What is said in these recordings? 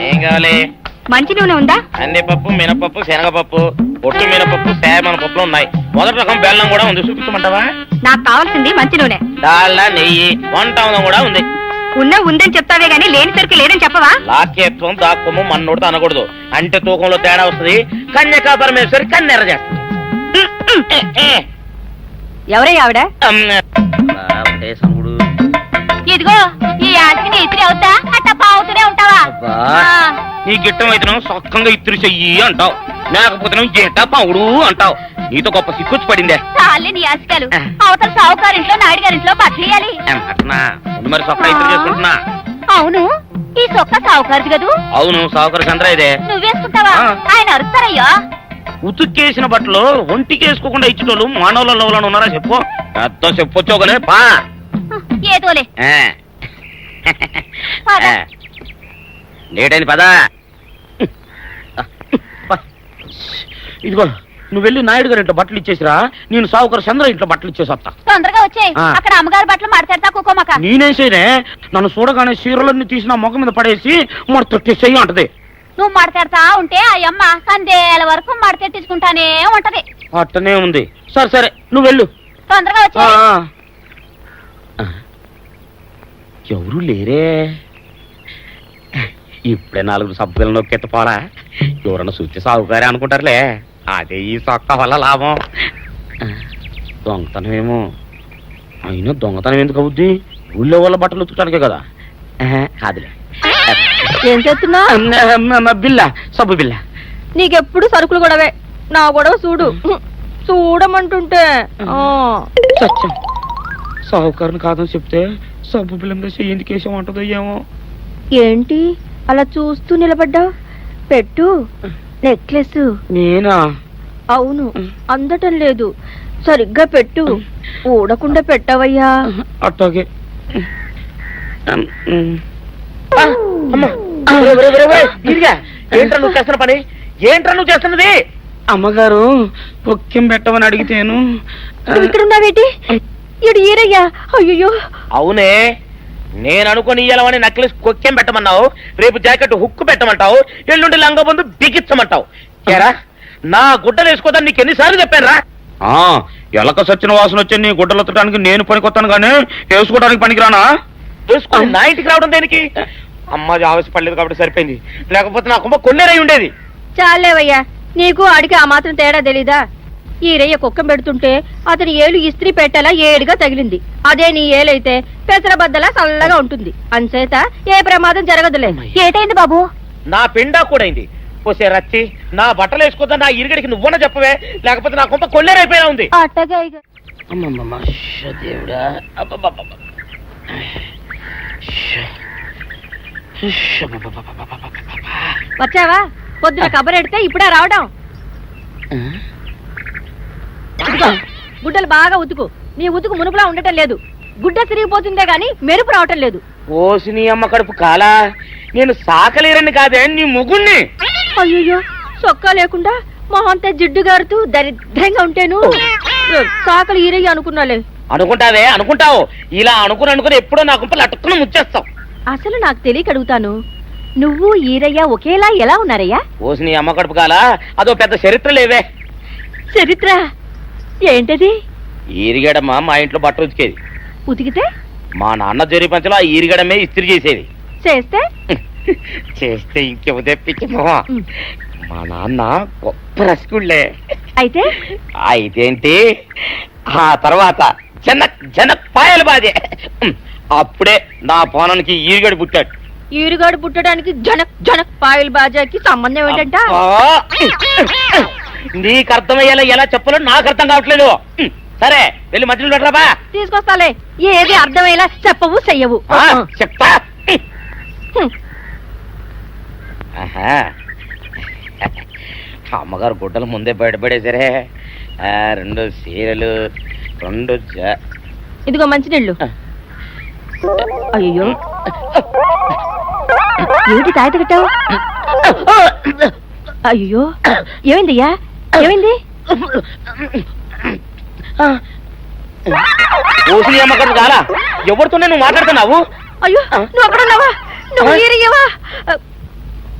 ఏం కావాలి? మంచి నూనె ఉందా? కందిపప్పు, మినపప్పు, శనగపప్పు, పొట్టు మినపప్పు, సేమన పప్పులు ఉన్నాయి. మొదటి రకం బెల్లం కూడా ఉంది, చూపించమంటావా? నాకు కావాల్సింది మంచి నూనె. డాల్డా, నెయ్యి, వంట కూడా ఉంది. ఉందని చెప్తావే గానీ లేని సరికి లేదని చెప్పవా? లాక్యత్వం దాక్కుము మన్నోడితో అనకూడదు, అంటే తూకంలో తేడా వస్తుంది. కన్యకా పరమేశ్వరి కన్నెర చేస్తుంది. ఎవరై ఆవిడ? సముడు ఇదిగో ఈ ఆటకి నీ ఇస్త్రీ అవుతా అట్ట పావుతూనే ఉంటావా? నీ గిట్టం అయితే సొక్కంగా ఇత్తురు చెయ్యి అంటావు, లేకపోతే గిట్ట పావుడు అంటావు. నీతో గొప్ప సిక్కుచ్చి పడిందే. చాలే నీ ఆశకాలు. అవతల సావుకారింట్లో నాయుడు గారింట్లో బట్టలేయాలి. మరి సొక్క ఇత్తురు చేసుకుంటున్నా. అవును, ఈ సొక్క సావుకారిది కదూ? అవును, సావుకారు చంద్ర ఇదే. నువ్వేసుకుంటావా? ఆయన అరుస్తారయ్యా. ఉతుక్కేసిన బట్టలు ఒంటికేసుకోకుండా ఇచ్చేటోళ్ళు మానవులలో ఉన్నారా చెప్పు? పెద్ద చెప్పొచ్చోగనే పా. ఏదోలే లేటైంది పదా. ఇదిగో నువ్వు వెళ్ళి నాయుడు గారి ఇంట్లో బట్టలు ఇచ్చేసిరా, నేను సావుకారు చంద్ర ఇంట్లో బట్టలు ఇచ్చేసి వస్తా. తొందరగా వచ్చే. అక్కడ అమ్మగారి బట్టలు మాడతాడతా కుకోమక. నేనేం చేయనే, నన్ను చూడగానే చీరలన్నీ తీసిన మొఖం మీద పడేసి మడతెట్టేసేయి అంటది. నువ్వు మాడతాడతా ఉంటే ఆ అమ్మ సందేల వరకు మడతెట్టించుకుంటానే ఉంటది. అట్టనే ఉంది. సరే సరే నువ్వు వెళ్ళు. తొందరగా వచ్చే. ఎవరు లేరే, ఇప్పుడే 4 సబ్బులు నొక్కెత్త పోరా. ఎవరన్నా చూస్తే సాగుకారే అనుకుంటారులే. అదే ఈ సొక్క వల్ల లాభం. దొంగతనం ఏమో, అయినా దొంగతనం ఎందుకు అవుద్ది? ఊళ్ళో వాళ్ళ బట్టలు ఉతుకడానికే కదా. కాదులే. ఏం చేస్తున్నా? బిల్ల, సబ్బు బిల్ల. నీకెప్పుడు సరుకులు గొడవే. నా గొడవ చూడు. చూడమంటుంటే సత్యం, సాహుకారుని కాదని చెప్తే సబ్బు బిల్లం వేసి ఎందుకు వేసామంటుందో ఏమో. ఏంటి అలా చూస్తూ నిలబడ్డావు? పెట్టు. నెక్లెస్. నేనా? అవును, అందటం లేదు. సరిగ్గా పెట్టు. ఊడకుండా పెట్టవయ్యా. అట్టాగే. ఏంట్రా నువ్వు చేస్తున్న పని? ఏంట్రా నువ్వు చేస్తున్నది? అమ్మగారు పొక్కెం పెట్టమని అడిగితేను. ఇక్కడున్నావేటి? ఇడు ఈరయ్యా. అయ్యో. అవునే, నేను అనుకుని ఇయ్యాలని నక్లెస్ కొక్కెం పెట్టమన్నావు, రేపు జాకెట్ హుక్కు పెట్టమంటావు, ఎల్లుండి లంగబందు బిగించమంటావు. ఏరా, నా గుడ్డలు వేసుకోదాన్ని నీకు ఎన్నిసార్లు చెప్పాను రా? ఎలక సచ్చిన వాసన వచ్చి నీ గుడ్డలు ఎత్తడానికి నేను పనికొత్తాను కానీ వేసుకోవడానికి పనికిరానా? వేసుకుని నా ఇంటికి రావడం దేనికి? అమ్మాది ఆవేశపడలేదు కాబట్టి సరిపోయింది, లేకపోతే నా కుమ్మ కొన్నేరై ఉండేది. చాలేవయ్యా, నీకు అడిగి ఆ మాత్రం తేడా తెలీదా? ఈరయ్య కుక్కం పెడుతుంటే అతని ఏలు ఇస్త్రీ పెట్టేలా ఏడుగా తగిలింది. అదే నీ ఏలైతే పెసరబద్దలా చల్లగా ఉంటుంది. అంచేత ఏ ప్రమాదం జరగదులే. ఏటైంది బాబు? నా పిండా కూడా అయింది. పోసే రచ్చి, నా బట్టలు వేసుకోద్దా నా ఇరుగడికి నువ్వన చెప్పవే, లేకపోతే నా కొంత కొల్లేరైపోయినా ఉంది. వచ్చావా? పొద్దున కబరెడితే ఇప్పుడే రావడం. గుడ్డలు బాగా ఉతుకు. నీ ఉతుకు మునుపులా ఉండటం లేదు. గుడ్డ తిరిగిపోతుందే గాని మెరుపు రావటం లేదు. ఓసి నీ అమ్మ కడుపు కాలా, నేను సాకలేరని కాదే నీ ముగుణ్ణి. అయ్యో, సొక్కా లేకుండా మొహంతా జిడ్డు గారుతూ దరిద్రంగా ఉంటేను సాకలు ఈరయ్య అనుకున్నాలే. అనుకుంటావే, అనుకుంటావు. ఇలా అనుకుని ఎప్పుడో నా గుంపలు అటుక్కుని ముచ్చేస్తావు. అసలు నాకు తెలియక అడుగుతాను, నువ్వు ఈరయ్య ఒకేలా ఎలా ఉన్నారయ్యా? ఓసి నీ అమ్మ కడుపు కాలా, అదో పెద్ద చరిత్ర లేవే. చరిత్ర ఏంటది? ఈరిగడమ్మ మా ఇంట్లో బట్టలు ఉతికేది. ఉతికితే మా నాన్న జరి పంచలో ఆ ఈరిగడమే ఇస్త్రీ చేసేది. చేస్తే చేస్తే ఇంకెవ తెప్పించి మా నాన్న గొప్ప రసికుళ్ళే. అయితే అయితేంటి, ఆ తర్వాత జనక్ పాయలు బాధే. అప్పుడే నా పోనానికి ఈరిగడు పుట్టాడు. ఈరుగాడు పుట్టడానికి జనక్ పాయల్ బాజాకి సంబంధం ఏంటంట? నీకు అర్థమయ్యేలా ఎలా చెప్పాలో నాకు అర్థం కావట్లేదు. సరే వెళ్ళి మధ్యలో పెట్టరాబా. తీసుకొస్తాలే. ఏది అర్థమయ్యేలా చెప్పవు చెయ్యవు. చెప్తా. అమ్మగారు గుడ్డలు ముందే బయటపడేసరే. 2 చీరలు, 2 ఇదిగో మంచినీళ్ళు. అయ్యో, ఏమిటి తాయిత కట్టావు? అయ్యో, ఏమైందయ్యా? ఏమైంది? ఓసిలి అమ్మగారు చాలా ఎవరితోనే నువ్వు మాట్లాడుతున్నావు? అయ్యో, నువ్వు అక్కడున్నావా? నువ్వు ఈరయ్యవా?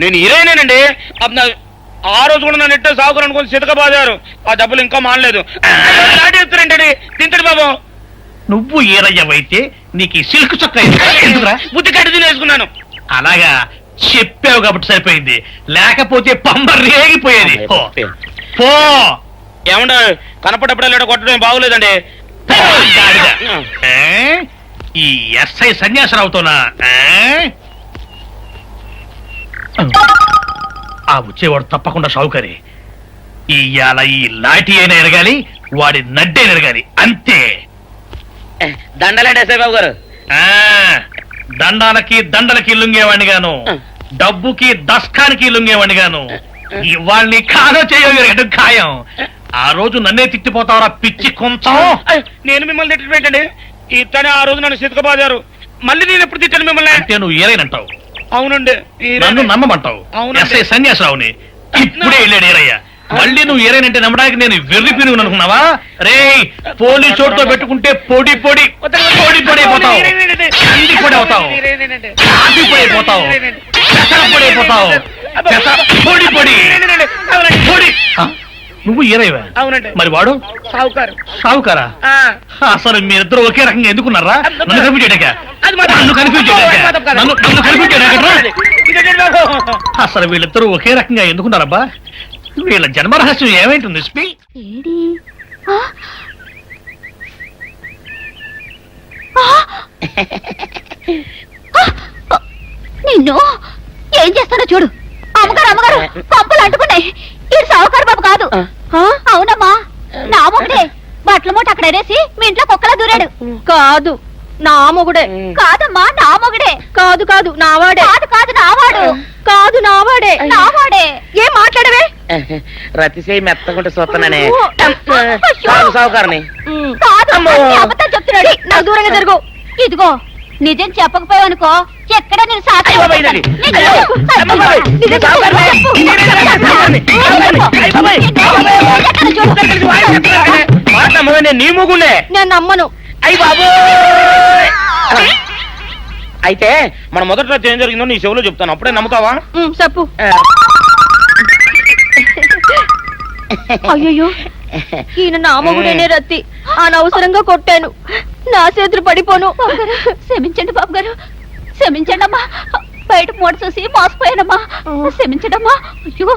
నేను హీరోయినేనండి ఆ రోజు కూడా నన్ను ఇట్టే సాగుకుని అనుకుని సితకబాదారు. ఆ డబ్బులు ఇంకా మానలేదు. లాటేస్తారంటండి. తింటాడు బాబు. నువ్వు ఏరయ్యవైతే నీకు ఈ సిల్క్ చొక్క ఎందుకురా? బుద్ధి కట్టి తినేసుకున్నాను. అలాగా చెప్పావు కాబట్టి సరిపోయింది, లేకపోతే పంబ రేగిపోయేది. పో. పో. ఏమంటే కనపడప్పుడే లేడ కొట్టడం బాగోలేదండి. గాడిద. ఈ ఎస్ఐ సన్యాసరావుతోనా? ఆ వచ్చేవాడు తప్పకుండా షౌకరి. ఇవాళ ఈ లాఠీ అయినా ఎరగాలి, వాడి నడ్డే ఎరగాలి, అంతే. దండలేండి ఎస్ఐ బాబు గారు. దండాలకి దండలకి లొంగేవాడిని గాను, డబ్బుకి దస్కానికి లొంగేవాడిని గాను. వాళ్ళని కాదో చేయడం ఖాయం. ఆ రోజు నన్నే తిట్టిపోతావరా పిచ్చి కొంచెం. నేను మిమ్మల్ని తిట్టడం ఏంటండి? ఇతనే ఆ రోజు నన్ను సితకబాదారు. మళ్ళీ నేను ఎప్పుడు తిట్టాను మిమ్మల్ని? అంటే నువ్వు ఏరైనంటావు, అవునండి. నన్ను నమ్మమంటావు. అవునండి. ఎస్ఐ సన్యాసరావుని ఇప్పుడే వెళ్ళాడు ఏరయ్య. మళ్ళీ నువ్వు ఏరైనంటే నమ్మడానికి నేను వెర్రి పిరుగు అనుకున్నావా? రే, పోలీస్ చోటుతో పెట్టుకుంటే పొడి పొడి పొడి పొడి అయిపోతావు, కంది పొడి అవుతావు, కాఫీ పొడి అయిపోతావు, పెసర పొడి అయిపోతావు, పొడి పొడి పొడి. నువ్వు ఏరైవా? అవునండి. మరి వాడు సావుకారు. సావుకారా? అసలు మీరిద్దరు ఒకే రకంగా ఎందుకున్నారా? నన్ను కన్ఫ్యూజ్ చేయడాక, నన్ను కన్ఫ్యూజ్ చేయడాక, నన్ను కన్ఫ్యూజ్ చేయడాక. అసలు వీళ్ళిద్దరూ ఒకే రకంగా ఎందుకున్నారబ్బా? వీళ్ళ జన్మ రహస్యం ఏమైంటుంది స్పీ? ఏడి? ఆ? ఆ? ఆ! నిన్ను ఏం చేస్తానో చూడు. అమ్మగారు అమ్మగారు, పంపులు అంటుకున్నాయి. ఇది సావుకారు బాబు కాదు. అవునమ్మా, నా మొగుడే. బట్టల మూట అక్కడ ఎరేసి మీ ఇంట్లో కుక్కలా దూరాడు. కాదు, నా మొగుడే. కాదమ్మా, నా మొగుడే. కాదు కాదు, నావాడే. కాదు కాదు, నావాడు. కాదు, నావాడే. నావాడే. ఏం మాట్లాడవే? రతిసేయి మెత్తకుంటే చూస్తున్నానే. అయ్యో. సావుకారని. కాదు, అమ్మో. అన్ని అబద్ధాలు చెప్తున్నాడు. నాకు దూరంగా జరుగు. ఇదిగో, నిజం చెప్పకపోయావనుకో ఎక్కడ నేను సాక్షి అయ్య బాబాయ్, ఇదండి. అమ్మ బాబాయ్, నేను సావుకారని. నేను నీ మూగుండే. నేను నమ్మను. అయ్యి బాబు. అయితే మన మొదటి రాత్రి ఏం జరిగిందో నీ చెవులో చెప్తాను, అప్పుడే నమ్ముతావా? చెప్పు. అయ్యో, ఈయన నా మొగుడేనే రత్తి. అనవసరంగా కొట్టాను. నా చేతులు పడిపోను. క్షమించండి బాబు గారు, క్షమించండి అమ్మా. బయట మూట చూసి మోసపోయానమ్మా, క్షమించండి అమ్మా. అయ్యో.